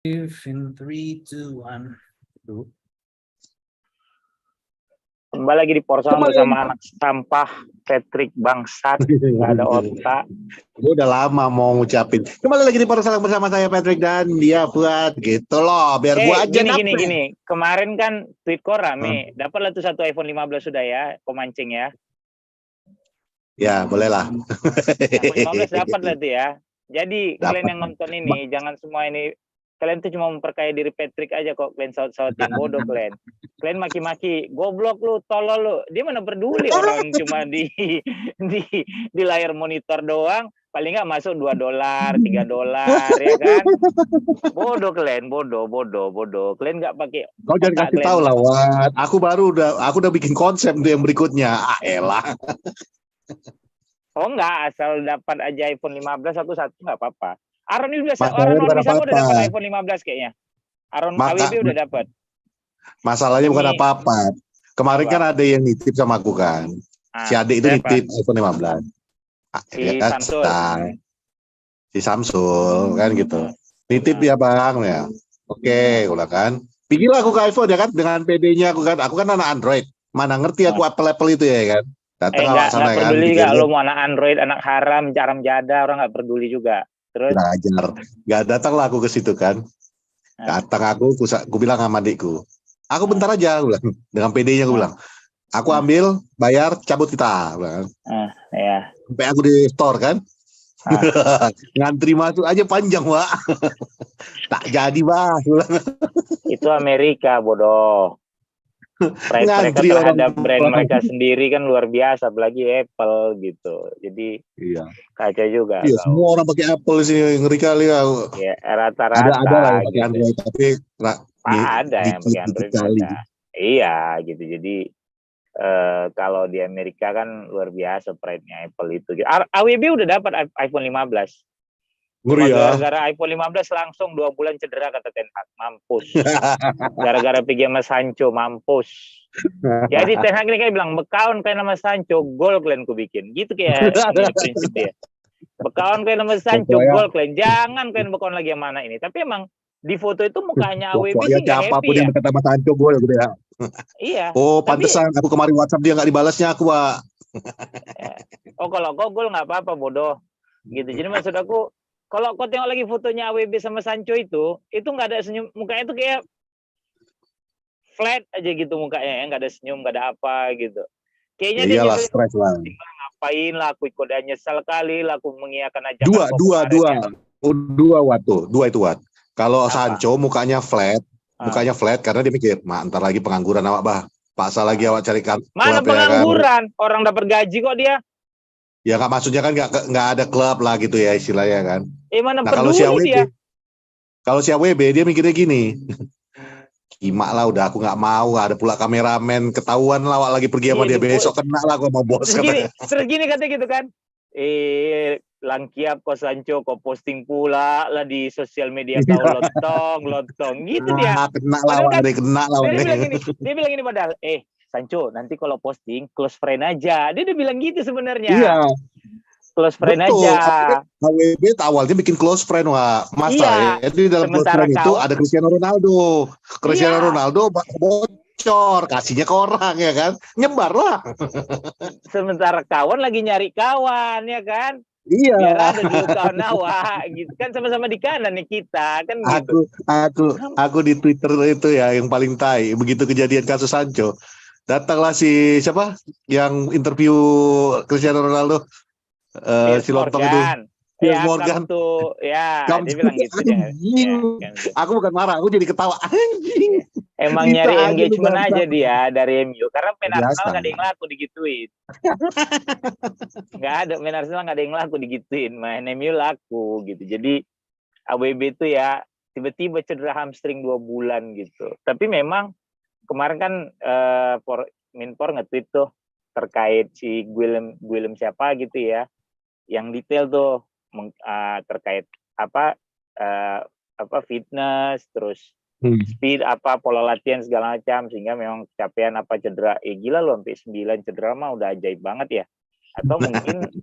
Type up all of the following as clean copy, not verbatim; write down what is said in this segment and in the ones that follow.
In 3, 2, 1. Kembali lagi di Porsong bersama anak sampah Patrick bangsat, nggak ada otak. Gue udah lama mau ngucapin. Kembali lagi di Porsong bersama saya Patrick dan dia buat gitu loh. Biar gue aja gini. Kemarin kan tweetku rame, dapatlah tuh satu iPhone 15 sudah ya, kau mancing ya. Ya boleh lah. iPhone 15 dapat lah tuh ya. Jadi Dapat. kalian yang nonton ini jangan semua ini. Kalian tuh cuma memperkaya diri Patrick aja kok. Kalian saut-sautin bodoh kalian. Kalian maki-maki, goblok lu, tolol lu. Dia mana peduli orang cuma di layar monitor doang. Paling nggak masuk $2, $3 ya kan? Bodoh kalian, bodoh. Kalian nggak pakai. Kau jangan kasih tahu lah, Wat. Aku udah bikin konsep tuh yang berikutnya. Elah. Oh enggak, asal dapat aja iPhone 15 aku satu nggak apa-apa. Aaron udah dapat iPhone 15 kayaknya. AWB udah dapat. Masalahnya bukan apa-apa. Kemarin kan ada yang nitip sama aku kan. Si adik itu nitip iPhone 15. Si Samsul kan gitu. Nitip ya bang ya. Oke, udah kan. Pikirlah aku ke iPhone ya kan dengan PD-nya aku kan. Aku kan anak Android. Mana ngerti aku Apple itu ya kan. Nggak peduli nggak lo mau anak Android, anak haram, caram jada, orang nggak peduli juga. Terus belajar, nggak datang lah aku ke situ kan. Datang aku bilang sama adikku, aku bentar aja, aku bilang dengan PD-nya aku bilang, aku ambil, bayar, cabut kita, ya. Sampai aku di store kan, ngantri masuk aja panjang Wak. Tak jadi bah. Itu Amerika bodoh. Mereka terhadap brand mereka sendiri kan luar biasa, apalagi Apple gitu. Jadi kacau juga. Iya, semua orang pakai Apple sih, ngeri kali ya. Ya, rata-rata ada lah yang pakai gitu. Android, tapi ada yang pakai Android ada. Iya gitu. Jadi kalau di Amerika kan luar biasa brandnya Apple itu. AWB udah dapat iPhone 15. Ngeri ya. Gara-gara iPhone 15 langsung 2 bulan cedera kata Ten Hag, mampus. Gara-gara pergi sama Sancho, mampus. Jadi Ten Hag ini kan bilang, bekawan kayak nama Sancho, gol kalian ku bikin. Gitu kayak prinsip dia. Bekawan kayak nama Sancho, gol kalian. Jangan kalian bekawan lagi yang mana ini. Tapi emang di foto itu mukanya AWB sih nggak happy ya. Yang kata sama Sancho gol gitu ya. Iya. Oh pantesan aku kemarin WhatsApp dia nggak dibalasnya aku Pak. Oh kalau kau gol nggak apa-apa bodoh. Gitu. Jadi maksud aku, kalau kau tengok lagi fotonya AWB sama Sancho itu nggak ada senyum, mukanya itu kayak flat aja gitu mukanya, ya nggak ada senyum, nggak ada apa gitu. Kayaknya dia iyalah stres lah. Ngapain lah aku ikut, dan nyesal kali lah aku mengiyakan aja. Dua itu Wat. Kalau Sancho mukanya flat karena dia mikir, entar lagi pengangguran awak bah. Paksa lagi awak cari klub. Mana pengangguran? Kan? Orang dapat gaji kok dia. Ya nggak, maksudnya kan nggak ada klub lah gitu ya istilahnya kan. Mana kalau si AWB dia mikirnya gini, kimak lah udah aku nggak mau, ada pula kameramen ketahuan lah lagi pergi sama dia besok kena lah aku sama bos. Terus gini katanya gitu kan, langkiap kok Sancho kok posting pula lah di sosial media kau lontong gitu dia. Kena lawan Dia bilang gini padahal, Sancho nanti kalau posting close friend aja. Dia udah bilang gitu sebenarnya. Iya. Close friend aja. AWB awalnya bikin close friend Wak. Masa ya. Jadi dalam close friend itu ada Cristiano Ronaldo. Ronaldo bocor, kasihnya ke orang ya kan. Nyebar lah. Sementara kawan lagi nyari kawan ya kan. Iya. Biar ada dulu kawan awak gitu kan, sama-sama di kanan nih kita kan gitu. Aku di Twitter itu ya yang paling tai begitu kejadian kasus Sancho. Datanglah si siapa yang interview Cristiano Ronaldo, si lontong itu, Piers Morgan tuh, ya dia bilang gitu ya. Aku bukan marah, aku jadi ketawa anjing. Emang nyari engagement aja dia dari MU, karena main Arsenal nggak ada yang laku digituin. Nggak ada main Arsenal nggak ada yang laku digituin, main MU laku gitu. Jadi AWB itu ya tiba-tiba cedera hamstring 2 bulan gitu. Tapi memang kemarin kan Minpor nge-tweet tuh terkait si Guillem siapa gitu ya, yang detail tuh terkait apa fitness, terus speed, pola latihan segala macam, sehingga memang kecapean cedera. Gila loh sampai 9 cedera mah udah ajaib banget ya. Atau mungkin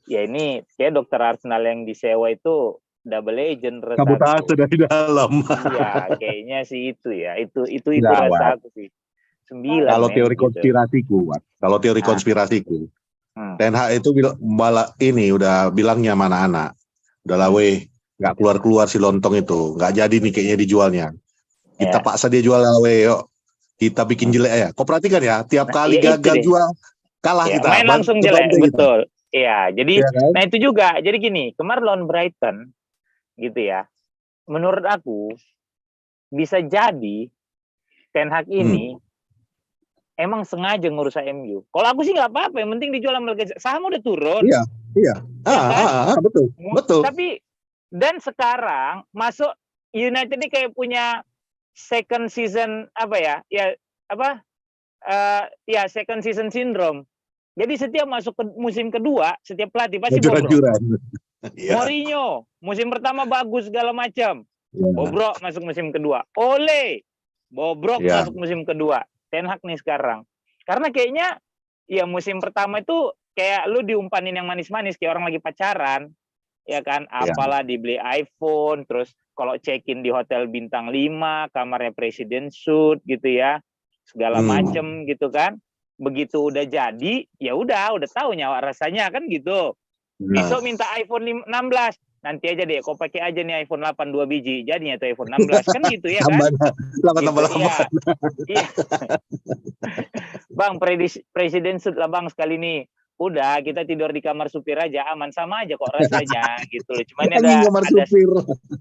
ya ini kayak dokter Arsenal yang disewa itu double agent Sabotase rasaku. dari dalam. Iya, kayaknya sih itu ya. Itu Enggak, rasa Wak. aku sih. 9 Kalau men teori gitu. konspirasiku, Wak. Kalau teori Ah. konspirasiku, Hmm. Ten Hag itu ini udah bilangnya sama anak-anak, udah lah weh, nggak keluar si lontong itu, nggak jadi nih kayaknya dijualnya. Kita Ya. paksa dia jual lah weh, yuk. Kita bikin jelek ya. Kau perhatikan ya, tiap Nah, kali ya itu gagal deh. jual, kalah Ya, kita. main langsung Ke jelek, Bante kita. betul. Iya, jadi Iya kan? nah itu juga. Jadi gini, kemarin lawan Brighton gitu ya. Menurut aku bisa jadi Ten Hag ini emang sengaja ngerusak MU. Kalau aku sih nggak apa-apa, yang penting dijual sama Liga. Saham udah turun. Iya. Ya kan? Betul. Tapi dan sekarang masuk United ini kayak punya second season apa ya? Ya apa? Ya second season syndrome. Jadi setiap masuk ke musim kedua, setiap pelatih pasti bobrok. Iya. Mourinho musim pertama bagus segala macam. Ya. Bobrok masuk musim kedua. Ole bobrok Ya. masuk musim kedua. Ten Hag nih sekarang. Karena kayaknya ya musim pertama itu kayak lu diumpanin yang manis-manis kayak orang lagi pacaran. Ya kan, apalah dibeli iPhone, terus kalau check-in di hotel bintang 5, kamarnya presiden suite gitu ya. Segala macem gitu kan. Begitu udah jadi, ya udah tahu nyawa rasanya kan gitu. Besok minta iPhone 16. Nanti aja deh, kau pakai aja nih iPhone 8 2 biji. Jadinya tuh iPhone 16 kan gitu ya kan? Tambah. Iya. Bang, presiden suit lah bang sekali nih. Udah, kita tidur di kamar supir aja, aman sama aja kok rasanya gitu loh. Cuman ada supir.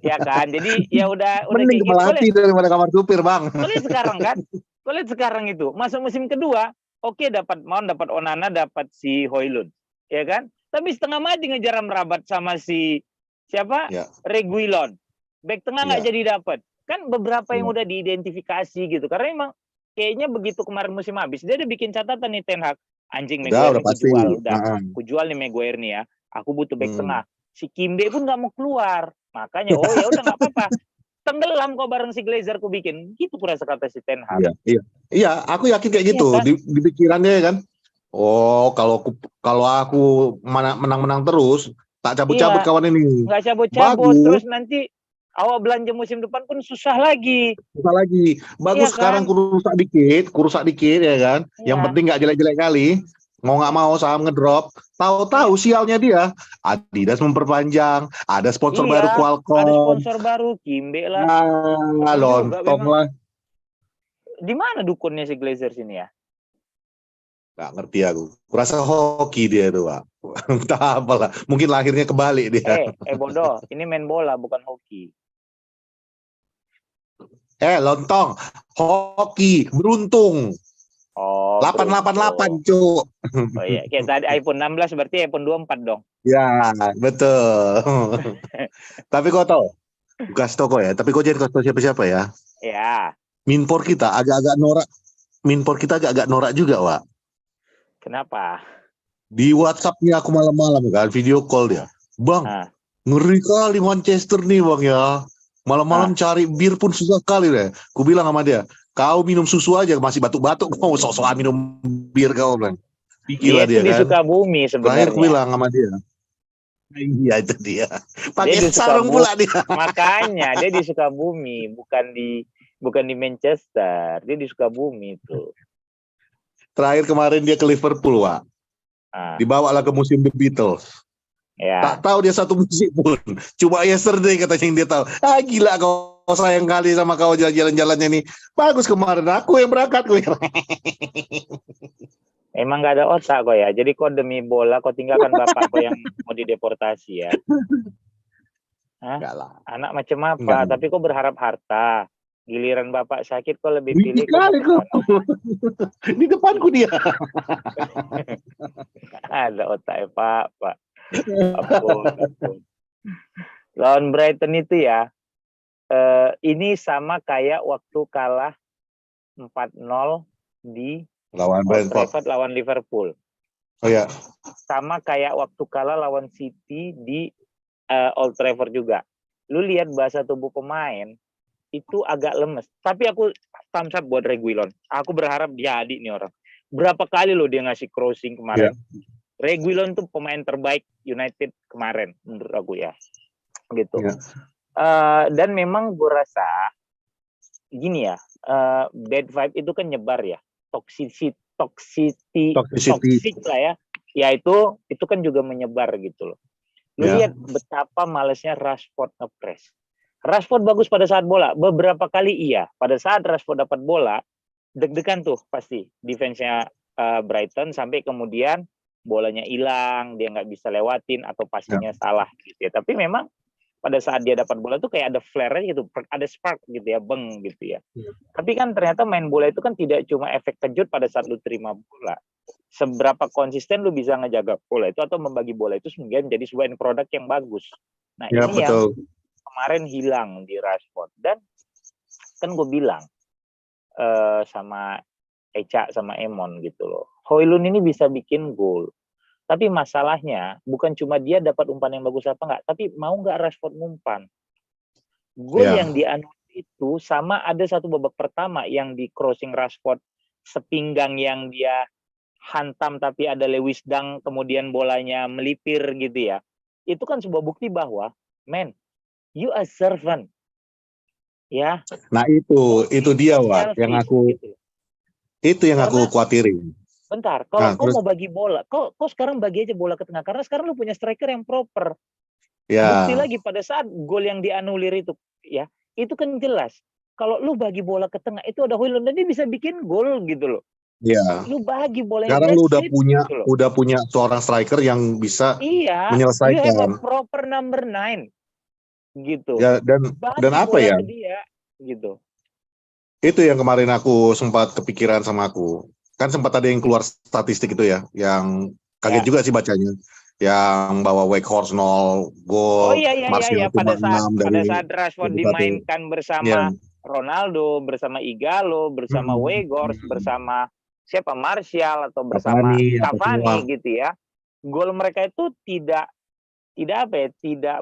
Ya kan. Jadi ya udah Mending kayak gitu. daripada kamar supir, Bang. Kau lihat sekarang kan? Kau lihat sekarang itu, masuk musim kedua, oke dapat Mount, dapat Onana, dapat si Højlund. Ya kan? Tapi setengah mati ngejar merabat sama si siapa? Ya. Reguilon. Back tengah nggak jadi dapat. Kan beberapa yang udah diidentifikasi gitu. Karena emang kayaknya begitu kemarin musim habis, dia udah bikin catatan nih Ten Hag. Anjing Maguire Udah pasti. aku jual nih Maguire nih ya. Aku butuh back tengah. Si Kimbe pun nggak mau keluar. Makanya ya udah nggak apa-apa. Tenggelam kok bareng si Glazer ku bikin. Gitu kurasa kata si Ten Hag. Iya, aku yakin kayak gitu. Iya, kan? Di pikirannya kan. Oh, kalau aku menang-menang terus, tak cabut-cabut kawan ini. Nggak cabut-cabut. Terus nanti awal belanja musim depan pun susah lagi. Bagus sekarang kan? kurusak dikit ya kan. Yang penting nggak jelek-jelek kali. Mau nggak mau saham ngedrop. Tahu-tahu sialnya dia. Adidas memperpanjang. Ada sponsor baru Qualcomm. Ada sponsor baru Kimbe lah. Lontong lah. Di mana dukunnya si Glazer sini ya? Nggak ngerti aku. Kurasa hoki dia itu, Pak. Entah apalah. Mungkin lahirnya kebalik dia. Bodoh. Ini main bola bukan hoki. Lontong. Hoki. Beruntung. Oh, 888, Cuk. Oh iya, kayak tadi iPhone 16 berarti iPhone 24 dong. Ya, betul. Tapi kau tahu, kasih toko ya. Tapi kau jangan kasih siapa-siapa ya. Ya. Minpor kita agak-agak norak juga, Wak. Kenapa? Di WhatsApp-nya aku malam-malam kan, video call dia. Bang, ngeri kali Manchester nih, Bang ya. Malam-malam cari bir pun susah kali deh. Ku bilang sama dia, kau minum susu aja masih batuk-batuk, kau sok-sokan minum bir kau bilang. Dia itu di Sukabumi sebenarnya. Terakhir ku bilang sama dia. Iya itu dia. Pakai sarung pula dia. Makanya dia di Sukabumi, bukan di Manchester. Dia di Sukabumi itu. Terakhir kemarin dia ke Liverpool, Wak. Dibawalah ke musim The Beatles. Ya. Tak tahu dia satu musik pun. Cuma yesterday katanya yang dia tahu. Gila kau sayang kali sama kau jalan-jalannya nih. Bagus kemarin aku yang berangkat. Emang gak ada otak kok ya. Jadi kok demi bola kok tinggalkan bapak kok yang mau dideportasi ya. Enggak lah. Anak macam apa? Tapi kok berharap harta. Giliran bapak sakit kok lebih pilih kok. Di depanku dia. Ada otak Pak. Lawan Brighton itu ya, ini sama kayak waktu kalah 4-0 di lawan Brentford lawan Liverpool. Oh ya. Sama kayak waktu kalah lawan City di Old Trafford juga. Lu lihat bahasa tubuh pemain itu agak lemes. Tapi aku thumbs up buat Reguilon. Aku berharap jadi nih orang. Berapa kali lo dia ngasih crossing kemarin. Reguilon tuh pemain terbaik United kemarin menurut aku ya. gitu. Iya. Dan memang gue rasa gini ya, bad vibe itu kan nyebar ya, toxic lah ya. Ya itu kan juga menyebar gitu loh. Lu Ya. lihat betapa malesnya Rashford nge-press. Rashford bagus pada saat bola. Beberapa kali iya. Pada saat Rashford dapat bola, deg-degan tuh pasti defense-nya Brighton sampai kemudian bolanya hilang, dia nggak bisa lewatin atau passingnya salah gitu ya. Tapi memang pada saat dia dapat bola tuh kayak ada flare gitu, ada spark gitu ya, beng gitu ya. Tapi kan ternyata main bola itu kan tidak cuma efek kejut pada saat lu terima bola. Seberapa konsisten lu bisa ngejaga bola itu atau membagi bola itu menjadi sebuah end product yang bagus. Nah Ya, ini betul. yang kemarin hilang di Rashford. Dan kan gue bilang sama Eca sama Emon gitu loh, Højlund ini bisa bikin gol. Tapi masalahnya bukan cuma dia dapat umpan yang bagus apa enggak, tapi mau nggak Rashford ngumpan. Gol yang dianulir itu sama ada satu babak pertama yang di crossing Rashford sepinggang yang dia hantam tapi ada Lewis Dunk kemudian bolanya melipir gitu ya. Itu kan sebuah bukti bahwa man, you a servant. Ya. Nah itu dia Wak, yang aku gitu. itu yang aku khawatirin. Bentar, kalau kau mau bagi bola, kau sekarang bagi aja bola ke tengah karena sekarang lu punya striker yang proper. Ya. Bukti lagi pada saat gol yang dianulir itu ya, itu kan jelas. Kalau lu bagi bola ke tengah itu ada Højlund dan dia bisa bikin gol gitu loh. Iya. Lu bagi bolanya. Sekarang lu gitu udah punya seorang striker yang bisa menyelesaikan. You have a proper number 9 gitu. Ya, dan apa ya? Dia, gitu. Itu yang kemarin aku sempat kepikiran sama aku. Kan sempat ada yang keluar statistik itu ya, yang kaget juga sih bacanya. Yang bawa Weghorst 0 gol, Martial pada 6 dari saat Rashford dimainkan bersama Ronaldo, bersama Igalo, bersama Weghorst, bersama siapa Martial atau bersama Cavani gitu ya. Gol mereka itu tidak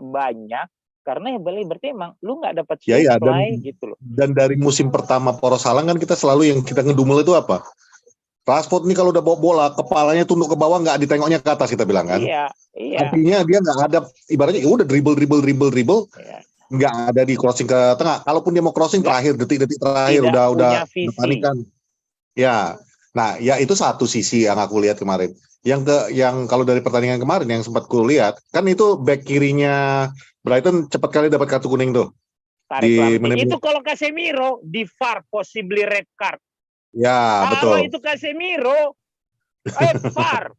banyak karena ya berarti emang lu nggak dapat supply gitu loh. Dan dari musim pertama Poros Halang kan kita selalu yang kita ngedumel itu apa? Rashford nih kalau udah bawa bola kepalanya tunduk ke bawah nggak ditengoknya ke atas kita bilang kan. Iya. Artinya dia nggak ada ibaratnya udah dribble nggak ada di crossing ke tengah. Kalaupun dia mau crossing terakhir detik-detik terakhir udah panikan. Ya. Nah, ya itu satu sisi yang aku lihat kemarin. Yang kalau dari pertandingan kemarin yang sempat ku lihat, kan itu back kirinya Brighton cepat kali dapat kartu kuning tuh. Itu kalau Casemiro di VAR possibly red card. Ya, betul. Kalau itu Casemiro VAR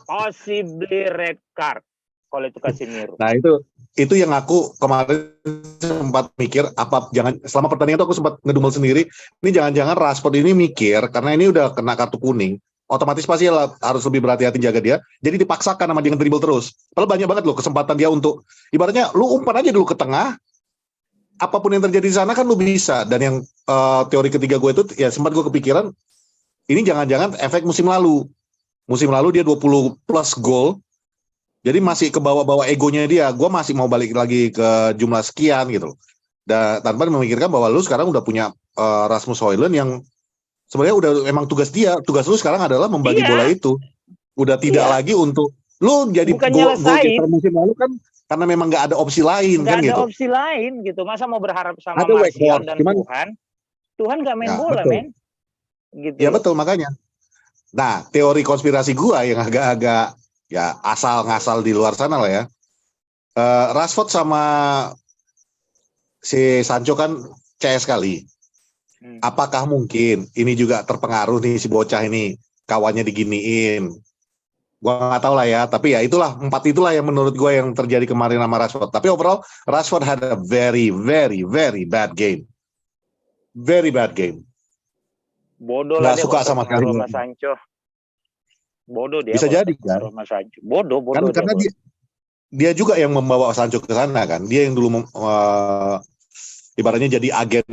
possibly red card. Kalau itu Casemiro. Nah, itu yang aku kemarin sempat mikir selama pertandingan itu aku sempat ngedumel sendiri, ini jangan-jangan Rashford ini mikir karena ini udah kena kartu kuning, otomatis pasti harus lebih berhati-hati jaga dia, jadi dipaksakan sama dia ngedribble terus. Padahal banyak banget loh kesempatan dia untuk ibaratnya lu umpan aja dulu ke tengah, apapun yang terjadi di sana kan lu bisa. Dan yang teori ketiga gue itu ya sempat gue kepikiran ini jangan-jangan efek musim lalu dia 20 plus gol. Jadi masih ke bawah-bawah egonya dia. Gue masih mau balik lagi ke jumlah sekian gitu. Dan tanpa memikirkan bahwa lu sekarang udah punya Rasmus Højlund yang sebenarnya udah emang tugas lu sekarang adalah membagi bola itu. Udah tidak lagi untuk lu jadi gol musim lalu kan karena memang nggak ada opsi lain kan gitu. Nggak ada opsi lain gitu. Masa mau berharap sama Martial dan Tuhan nggak main bola, men. Gitu. Ya betul makanya. Nah, teori konspirasi gua yang agak-agak ya asal-ngasal di luar sana lah ya. Rashford sama si Sancho kan CS sekali. Apakah mungkin ini juga terpengaruh nih si bocah ini kawannya diginiin? Gua nggak tahu lah ya. Tapi ya itulah 4 itulah yang menurut gua yang terjadi kemarin sama Rashford. Tapi overall Rashford had a very very very bad game. Very bad game. Bodoh lah dia suka sama sekali sama Sancho. Bodoh dia. Bisa jadi kan? Bodoh karena dia juga yang membawa Sancho ke sana kan. Dia yang dulu ibaratnya jadi agen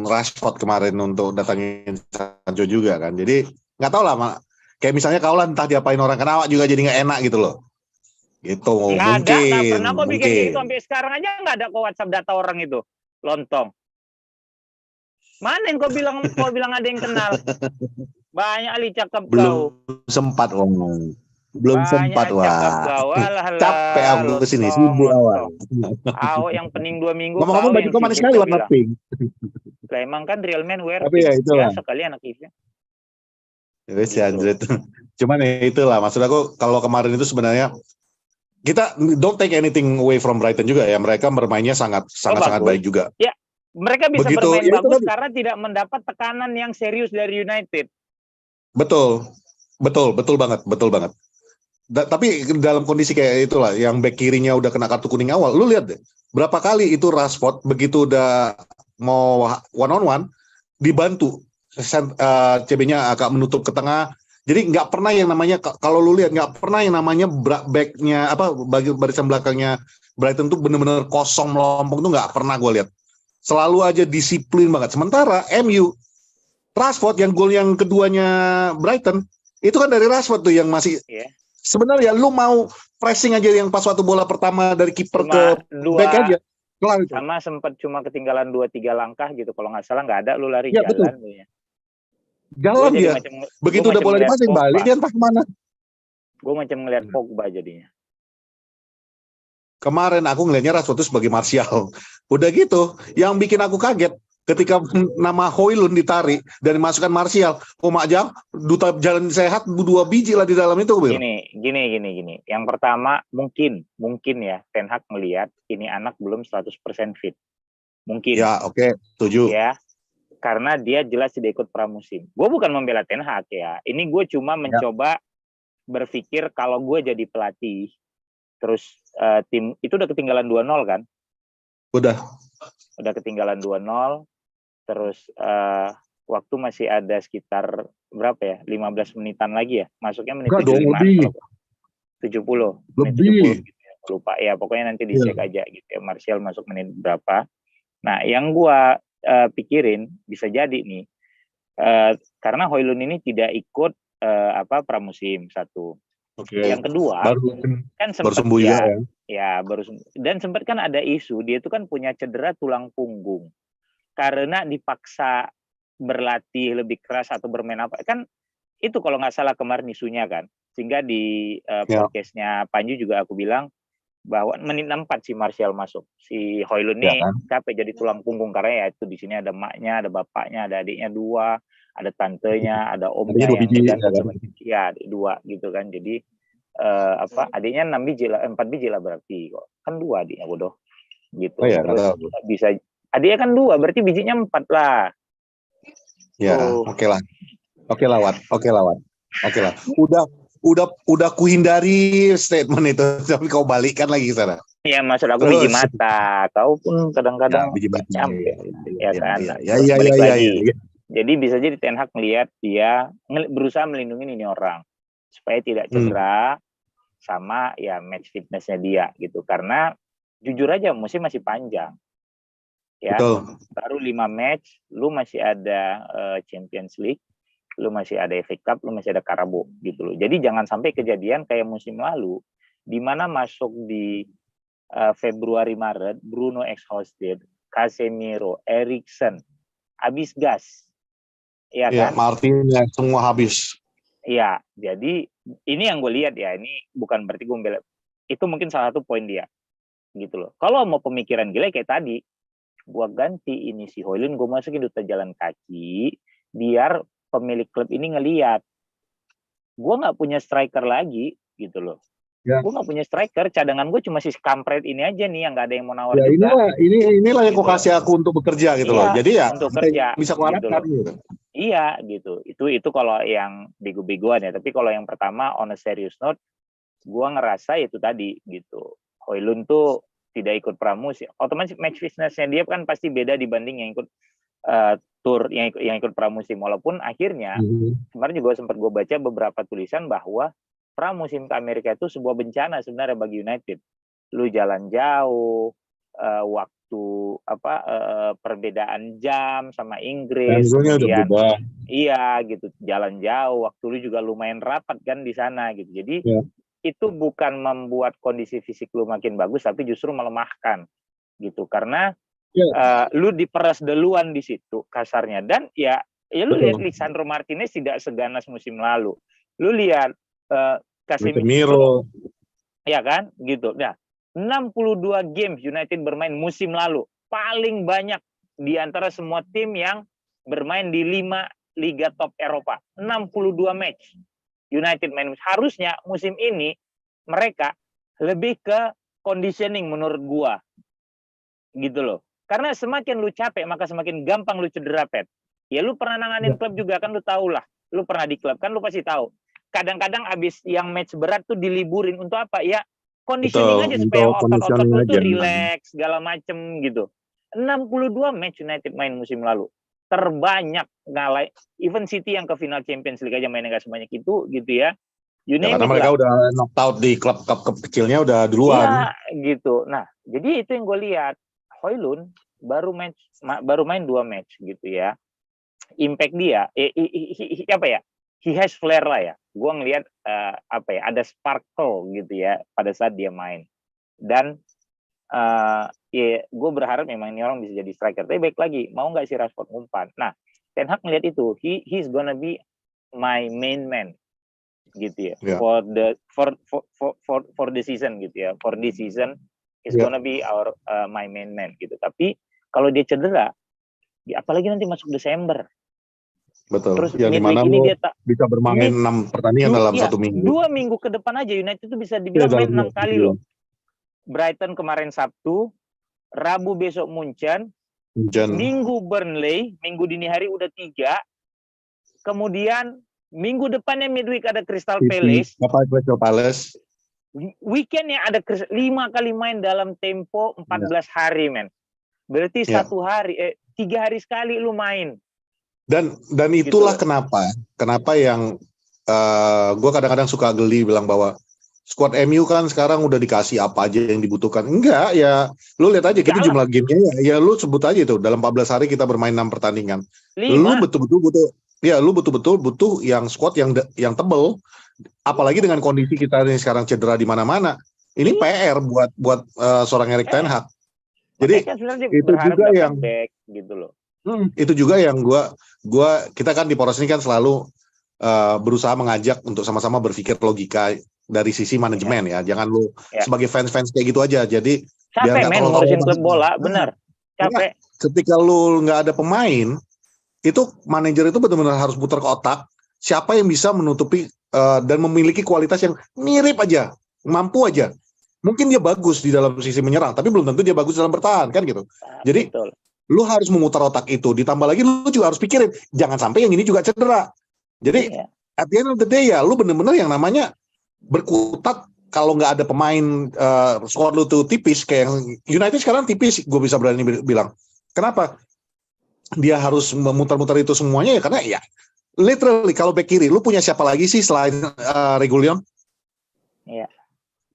Rashford kemarin untuk datangin Sancho juga kan. Jadi nggak tahu lah, kayak misalnya kau lah entah diapain orang kenapa juga jadi nggak enak gitu loh. Gitu nggak pernah kok bikin gitu sampai sekarang aja nggak ada kok WhatsApp data orang itu lontong. Mana yang kau bilang ada yang kenal? Banyak ali cakap belum sempat ngomong. Belum sempat, Banyak cakap wah. kau. Alah, Capek aku kesini, lontong, sibuk awal. Awak yang pening 2 minggu, Ngomong-ngomong kau baju yang kau manis sibuk sekali kau warna bilang. pink. Lah emang kan real man wear Tapi ya pink. itulah. Biasa kali anak itu. Ya wes ya, Gitu. anjir. Cuman ya itulah, maksud aku kalau kemarin itu sebenarnya kita don't take anything away from Brighton juga ya. Mereka bermainnya sangat bagus. baik juga. Ya, mereka bisa Begitu, bermain ya itu bagus tadi. karena tidak mendapat tekanan yang serius dari United. Betul banget. Tapi dalam kondisi kayak itulah, yang back kirinya udah kena kartu kuning awal, lu lihat deh, berapa kali itu Rashford begitu udah mau one on one dibantu, CB-nya agak menutup ke tengah. Jadi nggak pernah yang namanya, kalau lu lihat nggak pernah yang namanya backnya barisan belakangnya Brighton tuh bener-bener kosong melompong tuh nggak pernah gue lihat. Selalu aja disiplin banget. Sementara MU, Rashford yang gol yang keduanya Brighton itu kan dari Rashford tuh yang masih sebenarnya lu mau pressing aja yang pas waktu bola pertama dari kiper ke back aja kelar itu. Sama sempat cuma ketinggalan 2-3 langkah gitu kalau nggak salah, nggak ada lu lari ya, jalan. Jalan dia. Begitu udah bola dipasin balik dia entah kemana. Gue macam ngeliat Pogba jadinya. Kemarin aku ngelihatnya Rashford itu sebagai Martial. Udah gitu, yang bikin aku kaget ketika nama Højlund ditarik dan dimasukkan Martial. Oh Makjang, duta jalan sehat 2 biji lah di dalam itu. Gini. Yang pertama mungkin ya Ten Hag ngelihat ini anak belum 100% fit. Mungkin. Ya, oke, setuju. Ya. Karena dia jelas tidak ikut pramusim. Gue bukan membela Ten Hag ya. Ini gue cuma mencoba berpikir kalau gue jadi pelatih, terus tim itu udah ketinggalan 2-0 kan? Udah ketinggalan 2-0. Terus waktu masih ada sekitar berapa ya? 15 menitan lagi ya. Masuknya menit 75. 70. Lebih. Gitu ya. Lupa ya, pokoknya nanti dicek aja gitu ya. Martial masuk menit berapa. Nah, yang gua pikirin bisa jadi nih. Karena Højlund ini tidak ikut pramusim satu. Yang kedua, kan sempat dan sempat kan ada isu dia itu kan punya cedera tulang punggung. Karena dipaksa berlatih lebih keras atau bermain apa kan itu kalau nggak salah kemarin isunya kan, sehingga di podcastnya Panju juga aku bilang bahwa menit 4 si Martial masuk, si Højlund ini capek jadi tulang punggung karena ya itu di sini ada maknya, ada bapaknya, ada adiknya 2, ada tantenya, ada omnya yang digantung sama 2 gitu kan, jadi adiknya 4 biji lah berarti kok kan 2 adiknya bodoh gitu. Terus bisa adiknya kan 2, berarti bijinya 4 lah. Ya, oke lah. Udah kuhindari statement itu, tapi kau balikkan lagi ke sana. Iya, maksud aku biji mata. Kau pun kadang-kadang biji mata. Ya kan. Iya. Jadi bisa jadi Ten Hag melihat dia berusaha melindungi ini orang supaya tidak cedera sama ya match fitnessnya dia gitu. Karena jujur aja musim masih panjang. Ya, baru 5 match, lu masih ada Champions League, lu masih ada FA Cup, lu masih ada Carabao gitu loh. Jadi jangan sampai kejadian kayak musim lalu, di mana masuk di Februari Maret, Bruno exhausted, Casemiro, Eriksen, habis gas, ya kan? Martinez semua habis. Iya, jadi ini yang gue lihat ya, ini bukan berarti gue membela, itu mungkin salah satu poin dia, gitu loh. Kalau mau pemikiran gila kayak tadi, gue ganti ini si Højlund, gue masukin duta jalan kaki biar pemilik klub ini ngelihat gue nggak punya striker lagi gitu loh. Gue nggak punya striker, cadangan gue cuma si kampret ini aja nih yang nggak ada yang mau nawar juga. Inilah yang kau kasih aku untuk bekerja gitu loh. Jadi ya untuk kerja bisa kuharapkan gitu. Iya gitu. Itu kalau yang bego-begoan ya. Tapi kalau yang pertama on a serious note, gue ngerasa itu tadi gitu. Højlund tuh tidak ikut pramusim, otomatis match fitness-nya dia kan pasti beda dibanding yang ikut tour yang ikut pramusim. Walaupun akhirnya kemarin juga sempat gue baca beberapa tulisan bahwa pramusim ke Amerika itu sebuah bencana sebenarnya bagi United. Lu jalan jauh, waktu perbedaan jam sama Inggris, kemudian iya gitu, jalan jauh, waktu lu juga lumayan rapat kan di sana gitu. Jadi itu bukan membuat kondisi fisik lu makin bagus, tapi justru melemahkan gitu, karena lu diperas duluan di situ kasarnya. Dan ya lu lihat Lisandro Martinez tidak seganas musim lalu. Lu lihat Casemiro. Ya kan, gitu. Nah, 62 games United bermain musim lalu, paling banyak di antara semua tim yang bermain di 5 liga top Eropa. 62 match United main. Harusnya musim ini mereka lebih ke conditioning menurut gua. Gitu loh. Karena semakin lu capek, maka semakin gampang lu cedera, Pet. Ya lu pernah nanganin klub juga kan, lu tahu lah. Lu pernah di klub kan, lu pasti tahu. Kadang-kadang abis yang match berat tuh diliburin untuk apa? Ya conditioning aja supaya otot-otot lu tuh relax, segala macem gitu. 62 match United main musim lalu. Terbanyak ngalai. Even City yang ke final Champions League aja mainnya gak sebanyak itu gitu ya. Ya, karena mereka udah knocked out di klub kecilnya udah duluan. Iya, gitu. Nah, jadi itu yang gue lihat. Højlund baru main 2 match gitu ya. Impact dia, apa ya? He has flair lah ya. Gue ngelihat ada sparkle gitu ya pada saat dia main. Dan ya gue berharap memang ini orang bisa jadi striker. Tapi baik lagi, mau nggak si Rashford umpan? Nah, Ten Hag ngelihat itu, he's gonna be my main man gitu ya. Yeah. For the season gitu ya. For this season is gonna be my main man gitu. Tapi kalau dia cedera, apalagi nanti masuk Desember. Betul. Terus yang dimana ini dia bisa bermain 6 pertandingan dalam 1 minggu. 2 minggu ke depan aja United itu bisa dibilang main 6 kali loh. Brighton kemarin Sabtu, Rabu besok Munchen, Minggu Burnley, Minggu dini hari udah 3. Kemudian minggu depannya midweek ada Crystal Palace. Weekendnya ada 5 kali main dalam tempo 14 hari, men. Berarti 1 hari, 3 hari sekali lu main. Dan itulah gitu. Kenapa yang gue kadang-kadang suka geli bilang bahwa squad MU kan sekarang udah dikasih apa aja yang dibutuhkan. Enggak, ya lu lihat aja kita jumlah gamenya ya lu sebut aja itu dalam 14 hari kita bermain 6 pertandingan. 5. Lu betul-betul butuh yang squad yang tebel. Apalagi dengan kondisi kita ini sekarang cedera di mana-mana. Ini PR buat seorang Erik ten Hag. Jadi itu juga yang back, gitu loh. Itu juga yang kita kan di Poros ini kan selalu berusaha mengajak untuk sama-sama berpikir logika dari sisi manajemen ya. Jangan lu sebagai fans kayak gitu aja. Jadi capek men ngurusin klub bola, bener. Capek. Ketika lu nggak ada pemain, itu manajer itu benar-benar harus putar ke otak. Siapa yang bisa menutupi dan memiliki kualitas yang mirip aja, mampu aja. Mungkin dia bagus di dalam sisi menyerang, tapi belum tentu dia bagus dalam bertahan kan gitu. Jadi betul. Lu harus memutar otak itu. Ditambah lagi lu juga harus pikirin jangan sampai yang ini juga cedera. Jadi at the end of the day ya lu bener-bener yang namanya berkutat kalau nggak ada pemain squad lu tuh tipis kayak United sekarang tipis, gue bisa berani bilang. Kenapa? Dia harus memutar-mutar itu semuanya ya karena ya literally kalau back kiri lu punya siapa lagi sih selain Reguilon? Iya.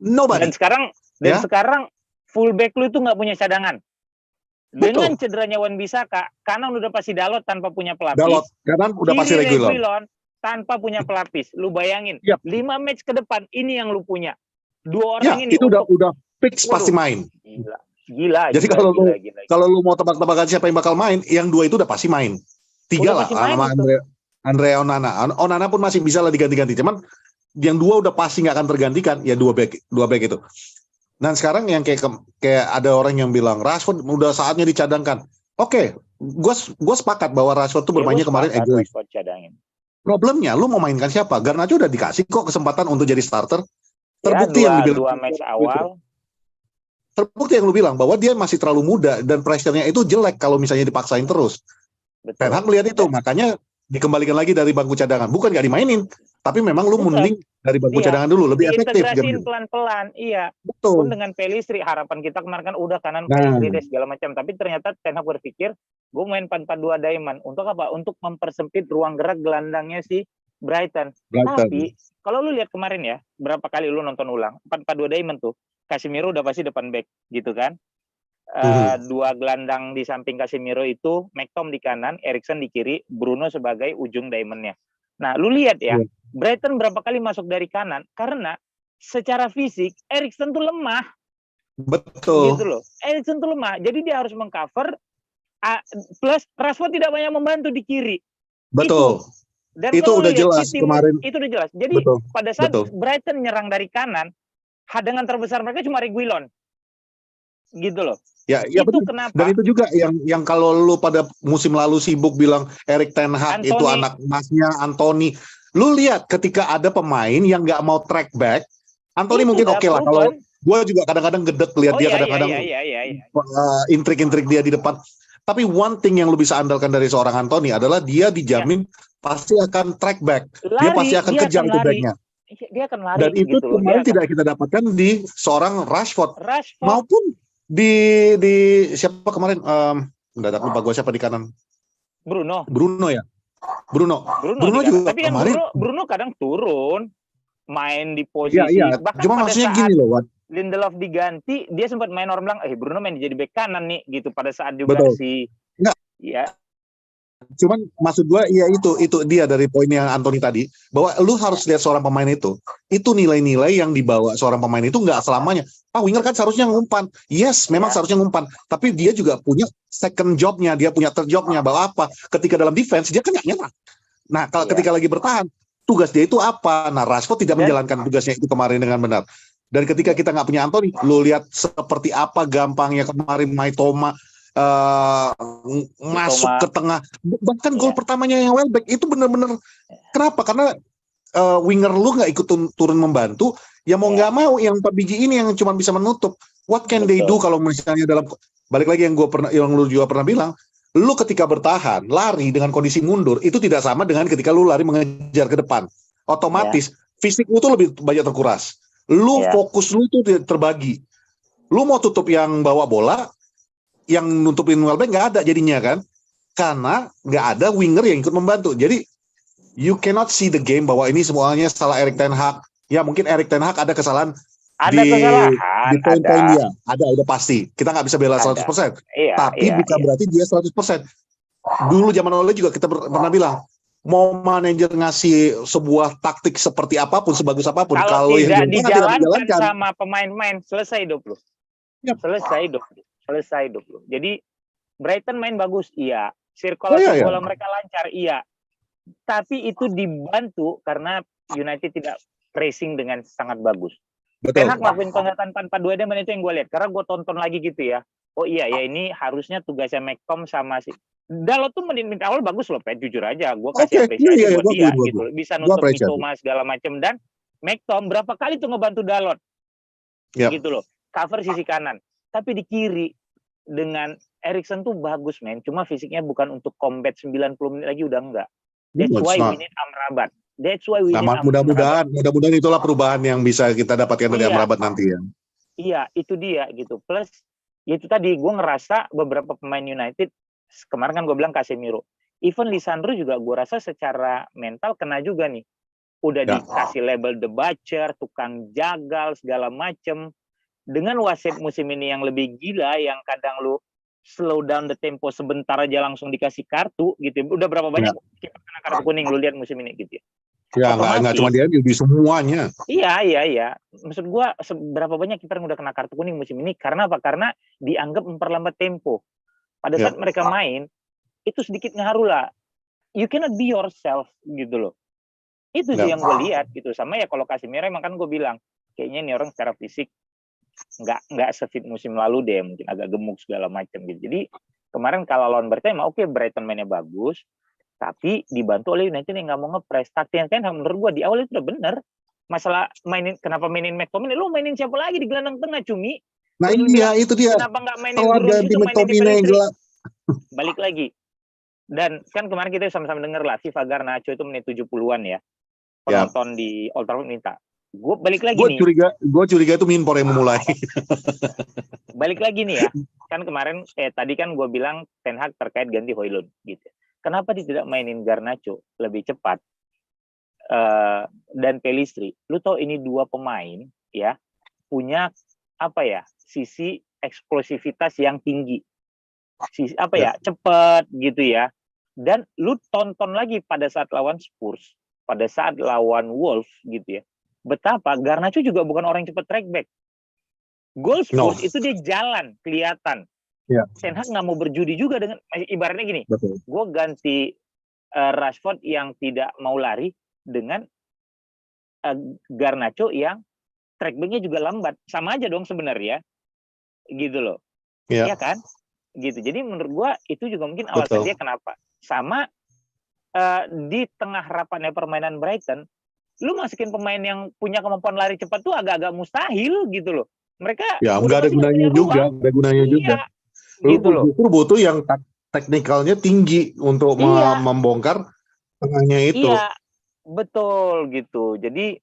Nobody. Dan sekarang fullback lu itu nggak punya cadangan. Dengan cederanya Wan-Bissaka, kanan udah pasti Dalot tanpa punya pelapis. Dalot, kanan udah pasti Reguilon tanpa punya pelapis. Lu bayangin, 5 match ke depan ini yang lu punya. 2 orang ini itu udah fix pasti main. Gila. Jadi kalau lu mau tebak-tebakan siapa yang bakal main, yang 2 itu udah pasti main. 3 lah sama Andre Onana. Onana pun masih bisa lah diganti-ganti. Cuman yang 2 udah pasti nggak akan tergantikan. Ya 2 back itu. Dan sekarang yang kayak ada orang yang bilang Rashford udah saatnya dicadangkan. Oke, gue sepakat bahwa Rashford tuh bermainnya kemarin egois. Problemnya, lu mau mainkan siapa? Garnacho udah dikasih kok kesempatan untuk jadi starter. Terbukti yang dibilang 2 match awal. Terbukti yang lu bilang bahwa dia masih terlalu muda dan pressure-nya itu jelek kalau misalnya dipaksain terus. Ten Hag melihat itu, makanya dikembalikan lagi dari bangku cadangan. Bukan nggak dimainin, tapi memang lu mending dari bangku cadangan dulu, lebih efektif. Diintegrasiin pelan-pelan, iya. Betul. Pun dengan Pelistri, harapan kita kemarin kan udah kanan Pelistri deh segala macam. Tapi ternyata Ten Hag berpikir, gue main 4-4-2 diamond. Untuk apa? Untuk mempersempit ruang gerak gelandangnya si Brighton. Tapi, kalau lu lihat kemarin ya, berapa kali lu nonton ulang, 4-4-2 diamond tuh, Casemiro udah pasti depan back, gitu kan. 2 gelandang di samping Casemiro itu, McTom di kanan, Eriksen di kiri, Bruno sebagai ujung diamondnya. Nah, lu lihat ya, Brighton berapa kali masuk dari kanan, karena secara fisik, Eriksen tuh lemah. Betul. Gitu loh. Eriksen tuh lemah, jadi dia harus mengcover, plus Rashford tidak banyak membantu di kiri. Betul. Dan Itu kalau lu udah lihat jelas si Timur, kemarin. itu udah jelas. Jadi Betul, pada saat betul. Brighton nyerang dari kanan, hadangan terbesar mereka cuma Reguilon. Gitu loh. Ya, ya Itu betul. kenapa Dan itu juga yang kalau lu pada musim lalu sibuk bilang Erik ten Hag itu Anthony, anak emasnya Anthony. Lu lihat ketika ada pemain yang nggak mau track back, Anthony itu mungkin udah oke lah. Kalau proven. gue juga kadang-kadang gedek lihat Oh dia iya, iya, kadang-kadang iya, iya, iya, iya. intrik-intrik dia di depan. Tapi one thing yang lu bisa andalkan dari seorang Anthony adalah dia dijamin pasti akan track back. Dia pasti akan Dia kejar akan itu lari. backnya. Dia akan lari Dan itu gitu loh. Dia kemarin akan tidak kita dapatkan di seorang Rashford Rashford, maupun di siapa kemarin mendadak lupa gue siapa di kanan. Bruno Bruno di kanan. juga Tapi kan kemarin. Bruno kadang turun, main di Iya, posisi. Bahkan cuma pada maksudnya saat gini loh, Wan. Lindelof diganti, dia sempat main orang bilang, Bruno main jadi bek kanan nih gitu pada saat juga Betul. si Enggak. ya. Cuman maksud gue ya itu dia dari poin yang Anthony tadi, bahwa lu harus lihat seorang pemain itu nilai-nilai yang dibawa seorang pemain itu nggak selamanya. Winger kan seharusnya ngumpan. Yes, memang seharusnya ngumpan. Tapi dia juga punya second jobnya, dia punya third jobnya. Bahwa apa? Ketika dalam defense dia kan nggak nyerang. Nah, kalau ketika lagi bertahan, tugas dia itu apa? Nah, Rashford tidak menjalankan tugasnya itu kemarin dengan benar. Dan ketika kita nggak punya Anthony, lu lihat seperti apa gampangnya kemarin Maitoma masuk ke tengah. Bahkan gol pertamanya yang Welbeck itu benar-benar kenapa? Karena winger lu nggak ikut turun membantu, ya mau nggak mau yang 4 biji ini yang cuma bisa menutup. What can they do kalau misalnya dalam balik lagi yang lu juga pernah bilang, lu ketika bertahan lari dengan kondisi mundur itu tidak sama dengan ketika lu lari mengejar ke depan. Otomatis fisik lu tuh lebih banyak terkuras. Lu fokus lu tuh terbagi. Lu mau tutup yang bawa bola, yang nutupin Welbeck nggak ada jadinya kan, karena nggak ada winger yang ikut membantu. Jadi you cannot see the game bahwa ini semuanya salah Erik ten Hag. Ya mungkin Erik ten Hag ada kesalahan di poin-poin dia. Ada, udah pasti. Kita nggak bisa bela 100%. Tapi bukan berarti dia 100%. Dulu zaman Ole juga kita pernah bilang, mau manajer ngasih sebuah taktik seperti apapun, sebagus apapun, kalau tidak yang dijalankan sama pemain-pemain, selesai hidup lu. Selesai hidup lu. Jadi Brighton main bagus, iya. Sirkulasi bola mereka lancar, iya. Tapi itu dibantu karena United tidak pressing dengan sangat bagus. Ten Hag ngelakuin pengangkatan tanpa 2 dia itu yang gue lihat. Karena gue tonton lagi gitu ya. Oh iya ya, ini harusnya tugasnya McTom sama si Dalot tuh menit awal bagus loh, Pet, jujur aja. Gue kasih apresiasi buat dia gitu. Bisa nutup Mitoma segala macam. Dan McTom berapa kali tuh ngebantu Dalot. Gitu loh. Cover sisi kanan. Tapi di kiri dengan Eriksen tuh bagus, men. Cuma fisiknya bukan untuk combat 90 menit lagi, udah enggak. That's why we need Amrabat. Mudah-mudahan itulah perubahan yang bisa kita dapatkan dari Amrabat nanti ya. Iya, itu dia gitu. Plus itu tadi gue ngerasa beberapa pemain United kemarin kan gue bilang Casemiro, even Lisandro juga gue rasa secara mental kena juga nih. Udah dikasih label the butcher, tukang jagal segala macem. Dengan wasit musim ini yang lebih gila, yang kadang lu slow down the tempo sebentar aja langsung dikasih kartu gitu. Udah berapa banyak kita kena kartu kuning lu lihat musim ini gitu ya. Ya nggak cuma dia di semuanya. Iya. Maksud gue seberapa banyak kiper yang udah kena kartu kuning musim ini, karena apa? Karena dianggap memperlambat tempo. Pada saat mereka main, itu sedikit ngaruh lah. You cannot be yourself gitu loh. Itu sih yang gue lihat gitu. Sama ya kalau Casemiro emang kan gue bilang, kayaknya nih orang secara fisik nggak sefit musim lalu deh, mungkin agak gemuk segala macam gitu. Jadi kemarin kalau lawan Brighton emang oke, Brighton mainnya bagus, tapi dibantu oleh United yang nggak mau ngepres. Taktik Ten Hag menurut gue di awal itu udah bener. Masalah kenapa mainin McTominay? Lu mainin siapa lagi di gelandang tengah, Cumi? Nah iya, itu dia. Kenapa nggak mainin Bruno itu, mainin di Pelistri? Balik lagi. Dan kan kemarin kita sama-sama denger lah, FIFA Garnacho itu menit 70-an ya. Penonton di Old Trafford minta. Gue balik lagi nih. Gue curiga itu Minpor yang memulai. Balik lagi nih ya. Kan kemarin tadi kan gue bilang Ten Hag terkait ganti Højlund gitu. Kenapa dia tidak mainin Garnacho lebih cepat dan Pelistri? Lu tau ini 2 pemain ya punya apa ya? Sisi eksplosivitas yang tinggi. Sisi apa ya? Cepat gitu ya. Dan lu tonton lagi pada saat lawan Spurs, pada saat lawan Wolves gitu ya. Betapa Garnacho juga bukan orang yang cepat track back. Gol Spurs itu dia jalan, kelihatan. Ten Hag nggak mau berjudi juga dengan, ibaratnya gini, gue ganti Rashford yang tidak mau lari dengan Garnacho yang track back-nya juga lambat. Sama aja dong sebenarnya. Gitu loh. Iya kan? Gitu. Jadi menurut gua itu juga mungkin alasan dia kenapa. Sama di tengah rapatnya permainan Brighton, lu masukin pemain yang punya kemampuan lari cepat tuh agak-agak mustahil gitu loh. Mereka nggak ada gunanya juga, iya, gitu loh. Justru butuh yang teknikalnya tinggi untuk membongkar tengahnya itu. Iya, betul gitu. Jadi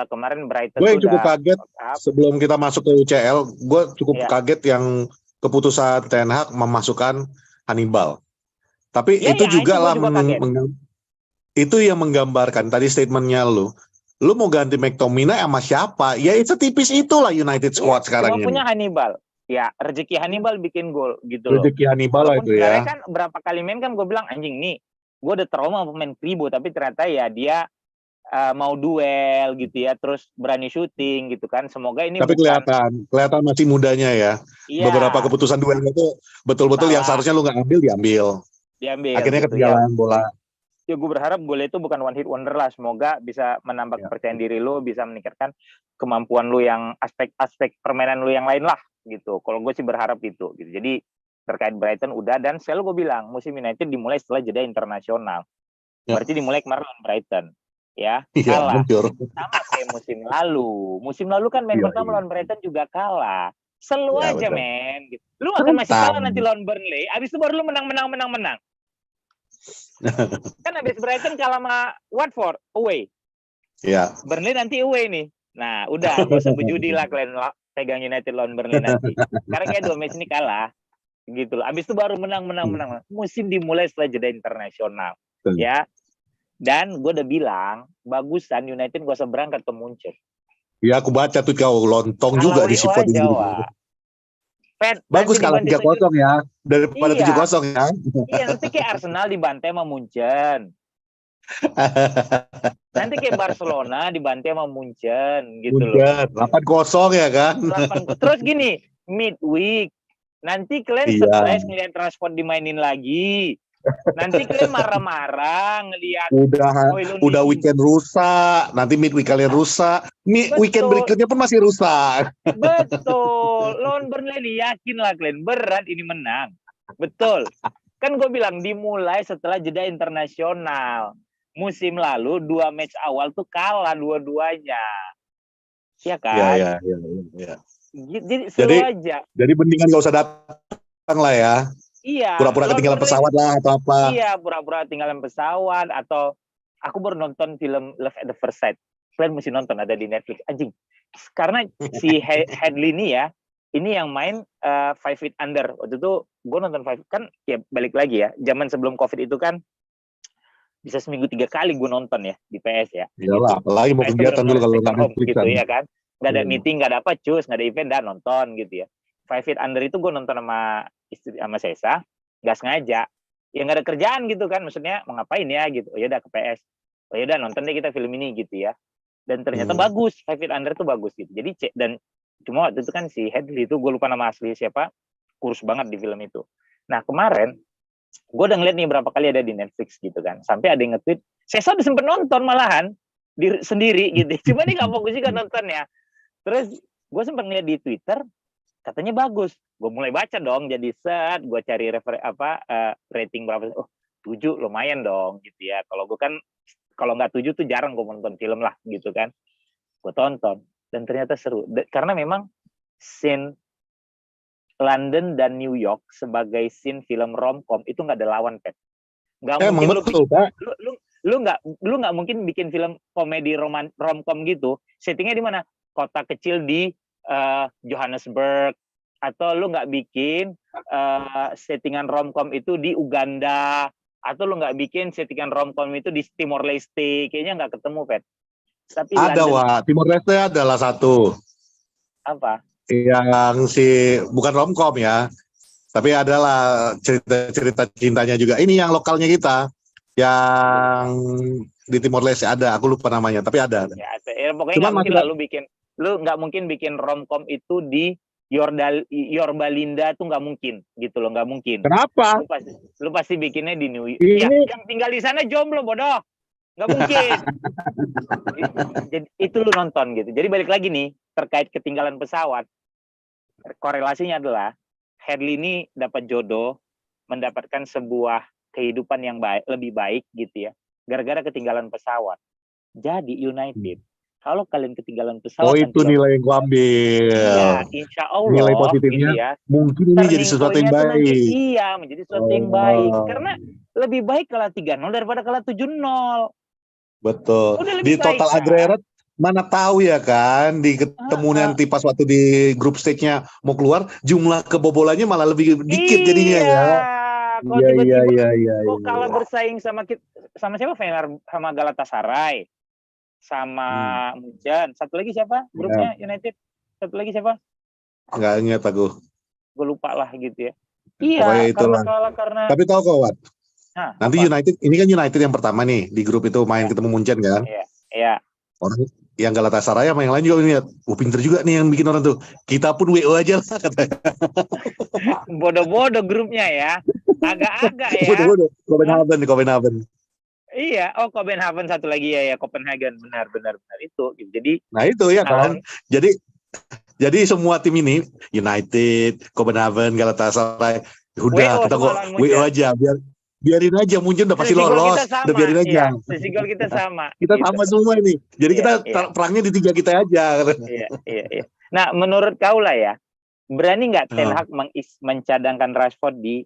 kemarin Brighton gue yang cukup kaget sebelum kita masuk ke UCL, gue cukup kaget yang keputusan Ten Hag memasukkan Hannibal. Tapi itu juga lah itu yang menggambarkan tadi statementnya lu mau ganti McTominay sama siapa? Ya itu tipis itulah United squad sekarang ini. Cuma punya Hannibal. Ya, rezeki Hannibal bikin gol gitu loh. Rezeki Hannibal lah itu ya. Kan berapa kali main kan gue bilang anjing nih, gue udah trauma pemain Kribo, tapi ternyata ya dia mau duel gitu ya, terus berani syuting gitu kan. Semoga ini tapi kelihatan masih mudanya ya. Iya. Beberapa keputusan duel itu betul-betul yang seharusnya lu nggak ambil diambil. Akhirnya gitu, ketinggalan bola. Ya gue berharap gol itu bukan one hit wonder lah. Semoga bisa menambah kepercayaan diri lu, bisa meningkatkan kemampuan lu yang aspek permainan lu yang lain lah gitu. Kalau gue sih berharap gitu. Jadi terkait Brighton udah, dan selalu gue bilang musim United dimulai setelah jeda internasional. Berarti dimulai kemarin Brighton. Ya, kalah. Sama kayak musim lalu. Musim lalu kan main pertama lawan Brighton juga kalah. Selalu aja men. Gitu. Lu akan masih kalah nanti lawan Burnley. Abis itu baru lu menang. Kan abis Brighton kalah sama Watford away. Iya. Burnley nanti away nih. Nah, udah gak usah berjudi lah kalian pegang United lawan Burnley nanti. Karena kayak 2 match ini kalah. Gitu loh. Abis itu baru menang. Musim dimulai setelah jeda internasional. Ya. Dan gue udah bilang, bagusan United gak usah berangkat ke Munchen. Iya, aku baca tuh kau lontong juga di sifat ini. Bagus kalah 3-0 ya, daripada 7-0 ya. Iya, nanti kayak Arsenal dibantai sama Munchen. Nanti kayak Barcelona dibantai sama Munchen gitu loh. 8-0 ya kan. Terus gini, midweek. Nanti kalian stres ngeliat Rashford dimainin lagi. Nanti kalian marah-marah ngelihat udah weekend rusak, nanti midweek kalian rusak, weekend berikutnya pun masih rusak. Betul, lawan Burnley yakin lah kalian berat ini menang. Betul, kan gue bilang dimulai setelah jeda internasional. Musim lalu 2 match awal tuh kalah dua-duanya, ya kan? Iya. Jadi aja. Jadi mendingan gak usah datang lah ya. Iya. Pura-pura ketinggalan pesawat lah atau apa. Iya, pura-pura ketinggalan pesawat atau aku baru nonton film Love at the First Sight. Kalian mesti nonton, ada di Netflix. Anjing. Karena si Hadley ini ya, ini yang main 5 Feet Under. Waktu itu gue nonton 5 kan ya balik lagi ya. Zaman sebelum Covid itu kan bisa seminggu 3 kali gue nonton ya di PS ya. Iyalah, gitu. Apalagi mau kegiatan dulu kalau nggak Netflix gitu ya kan. Nggak ada meeting, nggak ada apa, cus, nggak ada event, dah nonton gitu ya. 5 Feet Under itu gue nonton sama istri sama Sesa, nggak sengaja. Ya nggak ada kerjaan gitu kan, maksudnya mau ngapain ya gitu. Oh ya udah ke PS. Oh ya udah nonton deh kita film ini gitu ya. Dan ternyata bagus, 5 Feet Under tuh bagus gitu. Jadi dan cuma waktu itu kan si Hadley itu gue lupa nama asli siapa, kurus banget di film itu. Nah kemarin gue udah ngeliat nih berapa kali ada di Netflix gitu kan. Sampai ada yang nge-tweet, Sesa udah sempet nonton malahan sendiri gitu. Cuma dia nggak fokus juga nontonnya. Terus gue sempet ngeliat di Twitter, katanya bagus. Gue mulai baca dong, jadi set, gue cari rating berapa. Oh 7 lumayan dong gitu ya. Kalau gue kan kalau nggak 7 tuh jarang gue nonton film lah gitu kan. Gue tonton dan ternyata seru. Karena memang scene London dan New York sebagai scene film romcom itu nggak ada lawan, Pet. Nggak mungkin lu nggak mungkin bikin film komedi romcom gitu. Settingnya di mana? Kota kecil di Johannesburg, atau lu nggak bikin settingan romcom itu di Uganda, atau lu nggak bikin settingan romcom itu di Timor Leste. Kayaknya nggak ketemu, Pet. Tapi ada Timor Leste adalah satu. Apa? Yang bukan romcom ya, tapi adalah cerita cintanya juga. Ini yang lokalnya kita, yang di Timor Leste ada, aku lupa namanya, tapi ada. Ya pokoknya nggak mungkin lu nggak mungkin bikin romcom itu di Yorbalinda tuh nggak mungkin gitu loh, nggak mungkin. Kenapa? Lu pasti bikinnya di New York. Ini Ya, yang tinggal di sana jomblo bodoh. Nggak mungkin. Jadi itu lu nonton gitu. Jadi balik lagi nih terkait ketinggalan pesawat. Korelasinya adalah Hadley ini dapat jodoh, mendapatkan sebuah kehidupan yang lebih baik gitu ya. Gara-gara ketinggalan pesawat. Jadi United, kalau kalian ketinggalan pesawat, itu nilai yang gua ambil. Iya, insya Allah Nilai positifnya, gitu ya. mungkin ini jadi sesuatu yang baik. Iya, menjadi sesuatu yang baik. Karena lebih baik kalah 3-0 daripada kalah 7-0. Betul. Udah Di lebih total baik, kan? agregat mana tahu ya kan, di ketemu nanti pas waktu di grup stage-nya mau keluar, jumlah kebobolannya malah lebih dikit jadinya ya. Kalau tiba-tiba kok iya. kalah bersaing sama siapa? Fener sama Galatasaray, sama Munchen. Satu lagi siapa? Grupnya United. Satu lagi siapa? Nggak ingat aku. Gue lupa lah gitu ya. Pokoknya Iya, itulah. karena. Tapi tahu kok, Wat. Nanti apa? United, ini kan United yang pertama nih di grup itu main ketemu Munchen kan. Iya. Orang yang Galatasaray sama yang lain juga lihat, pinter juga nih yang bikin orang tuh. Kita pun WO aja lah katanya. Bodoh-bodoh grupnya ya. Agak-agak ya. Bodoh-bodoh. Copenhagen. Iya, Copenhagen satu lagi ya Copenhagen, benar itu. Jadi nah itu ya kan. Jadi semua tim ini United, Copenhagen, Galatasaray, udah kita kok WO aja biarin aja Munchen udah pasti lolos, udah biarin aja. Sisi gol kita sama. Kita gitu. Sama semua ini. Jadi kita perangnya di 3 kita aja. Iya. Nah, menurut kau lah ya, berani nggak Ten Hag mencadangkan Rashford di?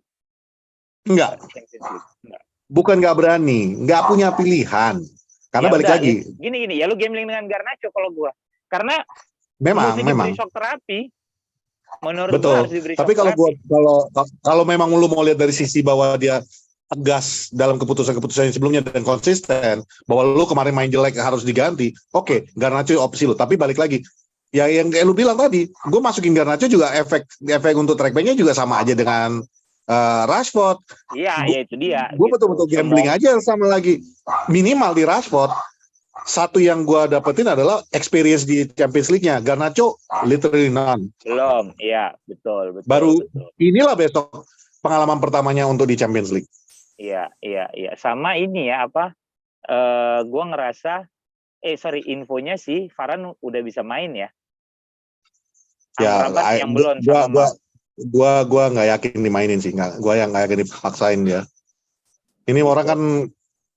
Enggak. Bukan nggak berani, nggak punya pilihan. Karena balik lagi. Gini ya, lu gambling dengan Garnacho kalau gua. Karena memang. Diberi shock terapi. Menurut betul. Gua harus diberi shock tapi kalau memang lu mau lihat dari sisi bahwa dia tegas dalam keputusan-keputusan sebelumnya dan konsisten bahwa lu kemarin main jelek harus diganti. Oke, Garnacho opsi lu. Tapi balik lagi, ya yang kayak lu bilang tadi, gue masukin Garnacho juga efek untuk trackbacknya juga sama aja dengan Rashford. Iya, itu dia. Gue betul-betul gambling aja sama lagi. Minimal di Rashford. Satu yang gue dapetin adalah experience di Champions League-nya. Garnacho literally none. Belum, iya, betul. Inilah besok pengalaman pertamanya untuk di Champions League. Iya. Sama ini ya, gue ngerasa, infonya sih Varane udah bisa main ya. Yang belum sama Gua nggak yakin dimainin sih, gue yang nggak yakin dipaksain dia. Ini orang kan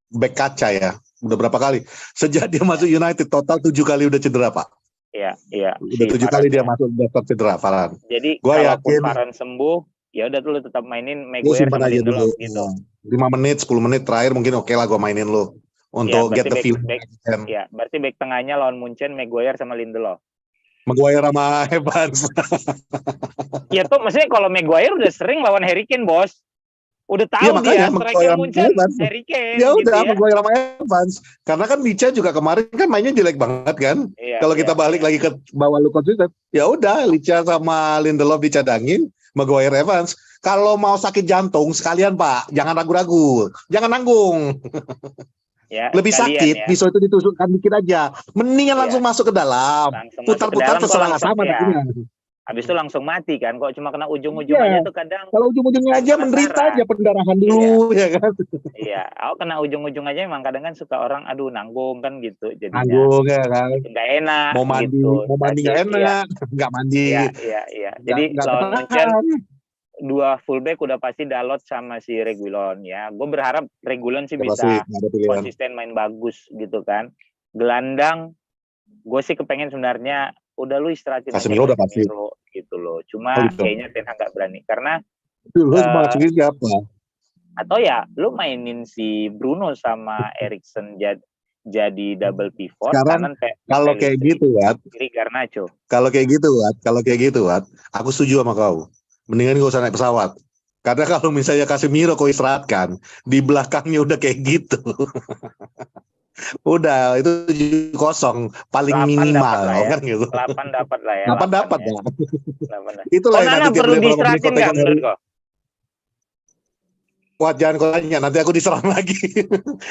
back kaca ya, udah berapa kali sejak dia masuk United total 7 kali udah cedera Pak. Iya. Udah 7 kali dia masuk daftar cedera Varane. Jadi gua yakin Varane sembuh, ya udah tuh lu tetap mainin Maguire sama Lindelof gitu. 5 menit, 10 menit terakhir mungkin oke lah gue mainin lu untuk get the feel. Ya, berarti back tengahnya lawan Munchen Maguire sama Lindelof. Maguire sama Evans. Ya tuh maksudnya kalau Maguire udah sering lawan Harry Kane, Bos. Udah tahu dia striker Munchen Harry Kane. Ya udah Maguire sama Evans. Karena kan Licha juga kemarin kan mainnya jelek banget kan. Kalau kita balik lagi ke bawah lu konsisten, ya udah Licha sama Lindelof dicadangin, Maguire Evans. Kalau mau sakit jantung sekalian Pak, jangan ragu-ragu, jangan nanggung. Ya, lebih sakit, pisau itu ditusukkan dikit aja. Mendingan langsung masuk ke dalam. Putar-putar terserah sama ya. Habis itu langsung mati kan, kok cuma kena ujung-ujung aja tuh kadang. Kalau ujung-ujungnya aja menderita aja pendarahan dulu ya kan. Iya, kena ujung-ujung aja emang kadang kan suka orang aduh nanggung kan gitu. Jadinya nanggung ya kan. Enggak enak mau mandi, gitu. Mau mandi enggak enak, enggak mandi. Iya. Jadi lawan Munchen 2 fullback udah pasti Dalot sama si Reguilon ya. Gue berharap Reguilon sih bisa konsisten main bagus gitu kan. Gelandang gue sih kepengen sebenarnya udah lu istirahatin Casemiro udah pasti gitu loh. Cuma kayaknya Ten Hag nggak berani karena lu masukin siapa? Atau ya lu mainin si Bruno sama Eriksen jadi double pivot. Sekarang kalau kayak gitu Wat, kiri Garnacho. Kalau kayak gitu Wat, aku setuju sama kau. Mendingan gak usah naik pesawat. Karena kalau misalnya Casemiro kau istirahatkan, di belakangnya udah kayak gitu. Udah, itu kosong. Paling minimal. Ya. Kan gitu. 8 dapat lah ya. 8 dapat ya. Itulah yang nanti perlu diistirahatin nggak menurut kau? Wah, jangan kau tanya. Nanti aku diserang lagi.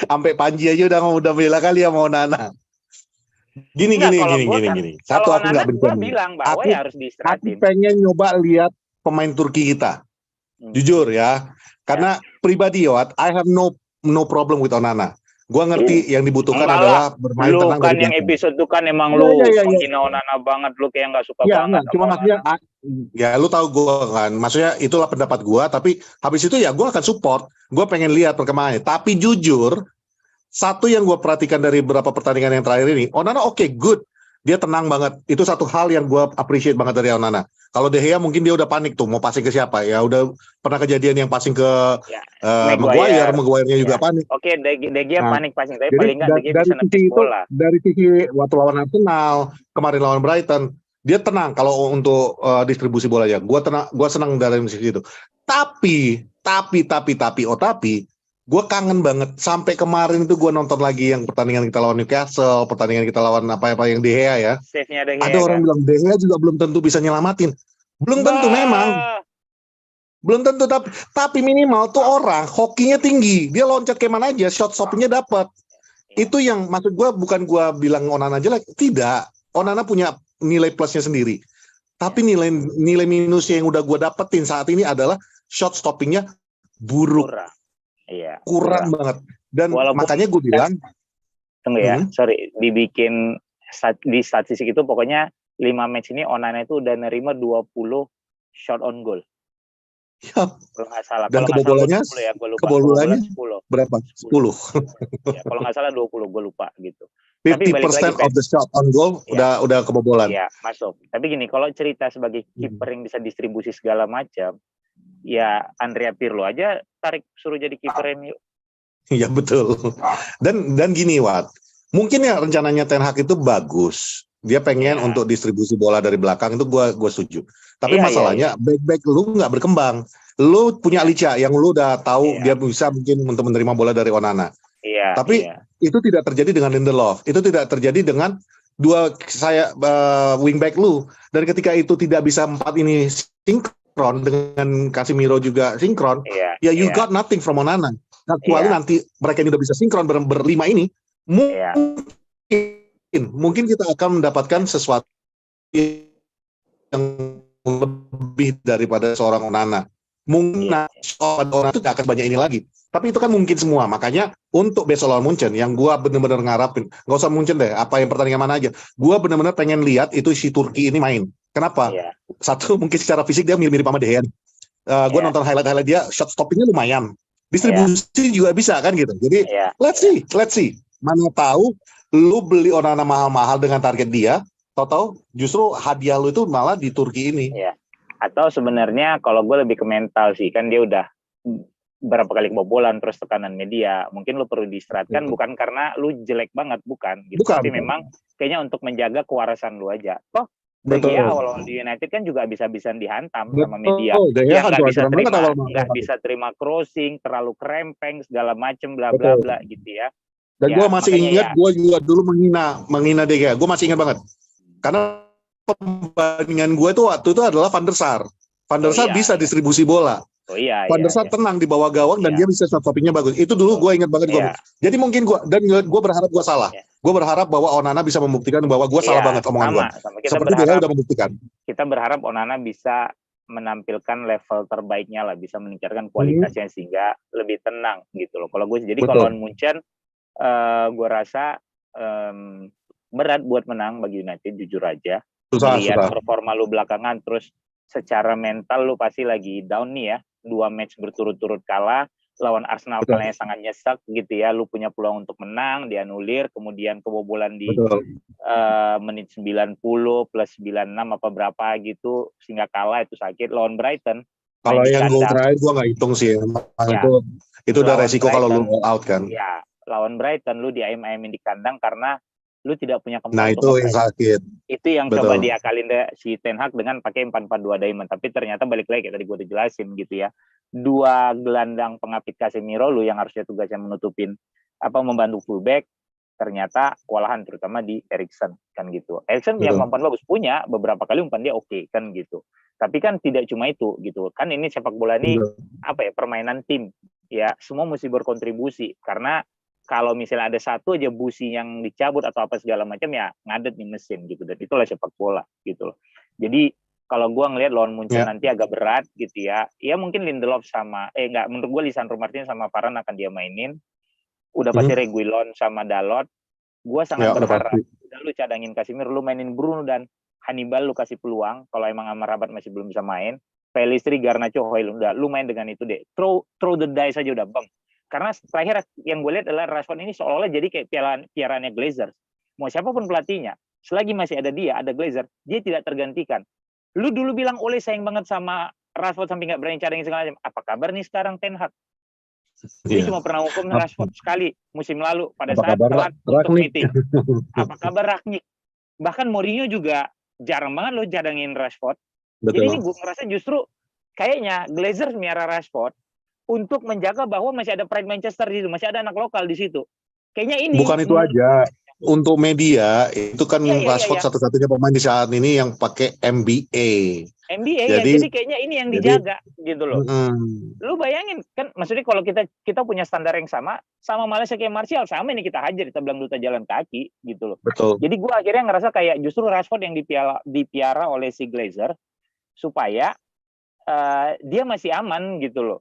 Sampai Panji aja udah bela kali ya mau Nana. Gini, Enggak, gini, kalau gini, gua gini, kan, gini. kalau Satu aku Onana nggak gua benci. bilang bahwa Aku, ya harus aku diistirahatin. pengen nyoba lihat pemain Turki kita. Hmm. Jujur ya. Karena pribadi Wat, I have no problem with Onana. Gua ngerti yang dibutuhkan Enggak lah. adalah bermain Lu tenang kan dari yang belakang. episode itu kan emang Ya, lu ya, ya, ya. menghina Onana banget, lu kayak nggak suka Ya, banget enggak. sama Cuma maksudnya, Onana. ya lu tahu gue kan. Maksudnya itulah pendapat gue. Tapi habis itu ya gue akan support. Gue pengen lihat perkembangannya. Tapi jujur, satu yang gue perhatikan dari beberapa pertandingan yang terakhir ini, Onana oke, good. Dia tenang banget. Itu satu hal yang gue appreciate banget dari Onana. Kalau De Gea mungkin dia udah panik tuh, mau passing ke siapa. Ya udah pernah kejadian yang passing ke Ya, Maguire. Maguire. Maguire-nya juga Ya. panik. Oke, De Gea Nah, panik passing, tapi jadi paling nggak De Gea dari bisa sisi nepis itu, bola. dari sisi waktu lawan Arsenal, kemarin lawan Brighton, dia tenang kalau untuk distribusi bolanya. Gua senang dari sisi itu. Tapi, gue kangen banget sampai kemarin itu gue nonton lagi yang pertandingan kita lawan Newcastle, pertandingan kita lawan apa yang De Gea ya. Save-nya De Gea Ada orang kan. bilang De Gea juga belum tentu bisa nyelamatin. Belum tentu memang. Belum tentu, tapi minimal tuh orang hokinya tinggi, dia loncat kayak mana aja, shot stoppingnya dapat. Itu yang maksud gue, bukan gue bilang Onana jelek, tidak. Onana punya nilai plusnya sendiri, tapi nilai minusnya yang udah gue dapetin saat ini adalah shot stoppingnya buruk, kurang banget. Dan walaupun, makanya gue bilang, tunggu ya, sorry, dibikin di statistik itu pokoknya 5 match ini Onana itu udah nerima 20 shot on goal. Ya. Kalau nggak salah. Dan kalau kebobolannya, nggak salah 10 ya, gue lupa. Kebobolannya 10. Berapa? 10. Ya, kalau nggak salah 20, gue lupa gitu. 50% Tapi balik lagi, of the shot on goal udah kebobolan. Iya, masuk. Tapi gini, kalau cerita sebagai kiper yang bisa distribusi segala macam, ya Andrea Pirlo aja suruh jadi kiper MU. Iya betul. Dan gini Wat, mungkin ya rencananya Ten Hag itu bagus. Dia pengen untuk distribusi bola dari belakang, itu gue setuju. Tapi masalahnya back lu nggak berkembang. Lu punya Licha yang lu udah tahu dia bisa mungkin untuk menerima bola dari Onana. Tapi itu tidak terjadi dengan Lindelof. Itu tidak terjadi dengan dua wingback lu. Dan ketika itu tidak bisa empat ini sinkron dengan Casemiro juga sinkron, you got nothing from Onana. Nah, kecuali nanti mereka ini udah bisa sinkron berlima ini, mungkin kita akan mendapatkan sesuatu yang lebih daripada seorang Onana. Mungkin orang itu gak akan banyak ini lagi. Tapi itu kan mungkin semua. Makanya untuk besok lawan Munchen, yang gue benar-benar ngarapin, gak usah Munchen deh, apa yang pertandingan mana aja, gue benar-benar pengen lihat itu si Turki ini main. Kenapa? Satu, mungkin secara fisik dia mirip-mirip sama De Gea. Gue nonton highlight dia, shot stoppingnya lumayan. Distribusi juga bisa kan gitu. Jadi let's see. Mana tahu lu beli Onana mahal-mahal dengan target dia, tahu-tahu justru hadiah lu itu malah di Turki ini. Atau sebenarnya kalau gue lebih ke mental sih, kan dia udah berapa kali kebobolan terus tekanan media, mungkin lu perlu diistirahatkan bukan karena lu jelek banget, bukan gitu. Tapi memang kayaknya untuk menjaga kewarasan lu aja. Toh De Gea awal di United kan juga bisa-bisa dihantam sama media. Yang nggak bisa terima crossing, terlalu krempeng segala macem bla bla bla gitu ya. Dan gue masih ingat, gue juga dulu menghina De Gea. Gue masih ingat banget. Karena pembandingan gue itu waktu itu adalah Van der Sar. Van der Sar bisa distribusi bola. Van der Sar tenang di bawah gawang dan dia bisa shot stoppingnya bagus. Itu dulu gue ingat banget. Jadi mungkin gue berharap gue salah. Gue berharap bahwa Onana bisa membuktikan bahwa gue salah banget omongan gue. Seperti dia udah membuktikan. Kita berharap Onana bisa menampilkan level terbaiknya lah, bisa meningkatkan kualitasnya sehingga lebih tenang gitu loh. Kalau gue jadi kalau Munchen, gue rasa berat buat menang bagi United, jujur aja. Lihat performa lu belakangan, terus secara mental lu pasti lagi down nih ya. 2 match berturut-turut kalah, lawan Arsenal kalahnya sangat nyesek gitu ya. Lu punya peluang untuk menang, dianulir, kemudian kebobolan di menit 90 plus 96 apa berapa gitu sehingga kalah, itu sakit. Lawan Brighton, kalau yang gol terakhir gua nggak hitung sih, itu udah resiko kalau lu all out kan. Ya, lawan Brighton lu diayam-ayamin di kandang karena lu tidak punya kemampuan. Nah, itu yang sakit. Itu yang coba diakalin si Ten Hag dengan pakai 4-4-2 diamond. Tapi ternyata balik lagi kayak tadi gue udah jelasin gitu ya. 2 gelandang pengapit Casemiro lu yang harusnya tugasnya menutupin membantu fullback, ternyata kewalahan terutama di Eriksen kan gitu. Eriksen punya kemampuan bagus, punya beberapa kali umpan dia oke kan gitu. Tapi kan tidak cuma itu gitu. Kan ini sepak bola ini permainan tim. Ya, semua mesti berkontribusi karena kalau misalnya ada satu aja busi yang dicabut atau apa segala macam ya ngadet nih mesin gitu, dan itulah sepak bola gitu loh. Jadi kalau gua ngelihat lawan Munchen nanti agak berat gitu ya. Ya mungkin Lindelof sama enggak, menurut gua Lisandro Martinez sama Varane akan dia mainin. Udah pasti Reguilon sama Dalot. Gua sangat berharap udah lu cadangin Casemiro, lu mainin Bruno dan Hannibal, lu kasih peluang. Kalau emang Amrabat masih belum bisa main, Pelistri, Garnacho, Højlund, udah lu main dengan itu deh. Throw the dice aja udah bang. Karena terakhir yang gue lihat adalah Rashford ini seolah-olah jadi kayak piarannya Glazers. Mau siapapun pelatihnya, selagi masih ada dia, ada Glazer, dia tidak tergantikan. Lu dulu bilang Ole sayang banget sama Rashford sampai nggak berani cadangin segala macam. Apa kabar nih sekarang Ten Hag? Dia cuma pernah hukum Rashford sekali musim lalu pada saat telat untuk meeting. Apa kabar Ragnik? Bahkan Mourinho juga jarang banget loh cadangin Rashford. Betul. Jadi ini gue ngerasa justru kayaknya Glazers miara Rashford untuk menjaga bahwa masih ada pride Manchester di situ, masih ada anak lokal di situ. Kayaknya ini bukan itu aja. Untuk media itu kan Rashford satu-satunya pemain di saat ini yang pakai MBA. Jadi kayaknya ini yang dijaga gitu loh. Lu bayangin kan, maksudnya kalau kita punya standar yang sama Malaysia kayak Martial, sama ini kita hajar, kita bilang duta jalan kaki gitu loh. Betul. Jadi gue akhirnya ngerasa kayak justru Rashford yang dipiara oleh si Glazer supaya dia masih aman gitu loh.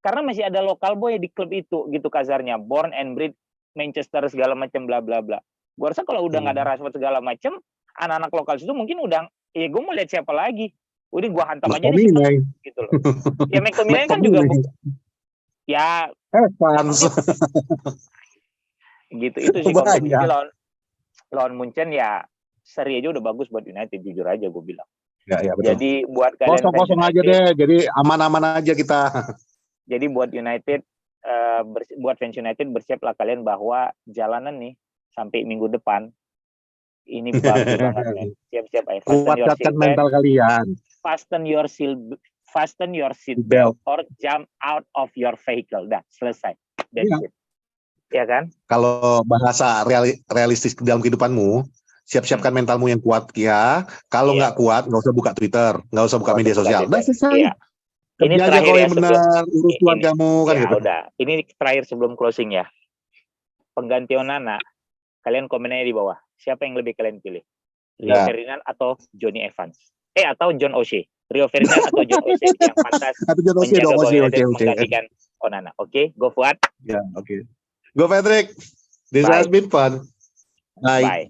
Karena masih ada lokal boy di klub itu gitu kasarnya, born and bred Manchester segala macam bla bla bla. Gue rasa kalau udah nggak ada Rashford segala macam, anak-anak lokal itu mungkin udah, ya gue mau lihat siapa lagi. Udah gue hantam aja nih gitu loh. Ya McTominay kan juga ya fans. Gitu itu sih kompetisi lawan Munchen ya, seri aja udah bagus buat United, jujur aja gue bilang. Ya, betul. Jadi buat kalian kosong aja deh, jadi aman-aman aja kita. Jadi buat United, buat fans United bersiaplah kalian bahwa jalanan nih sampai minggu depan ini bagus banget men. Siap-siap aja. Kuatkan mental kalian. Fasten your seat belt or jump out of your vehicle. Dah selesai. That's it. Ya kan? Kalau bahasa realistis dalam kehidupanmu, siap-siapkan mentalmu yang kuat ya. Kalau nggak kuat, nggak usah buka Twitter, nggak usah buka media sosial. Udah selesai. Iya. Ini kerja aja kalau yang benar, urus keluargamu kan ya, gitu. Udah. Ini terakhir sebelum closing ya. Pengganti Onana, kalian komen aja di bawah. Siapa yang lebih kalian pilih? Rio Ferdinand atau Johnny Evans? Atau John O'Shea. Rio Ferdinand atau John O'Shea yang pantas menjaga dan menggantikan Onana. Oke, go Fuad. Ya, oke. Go Patrick. This has been fun. Bye.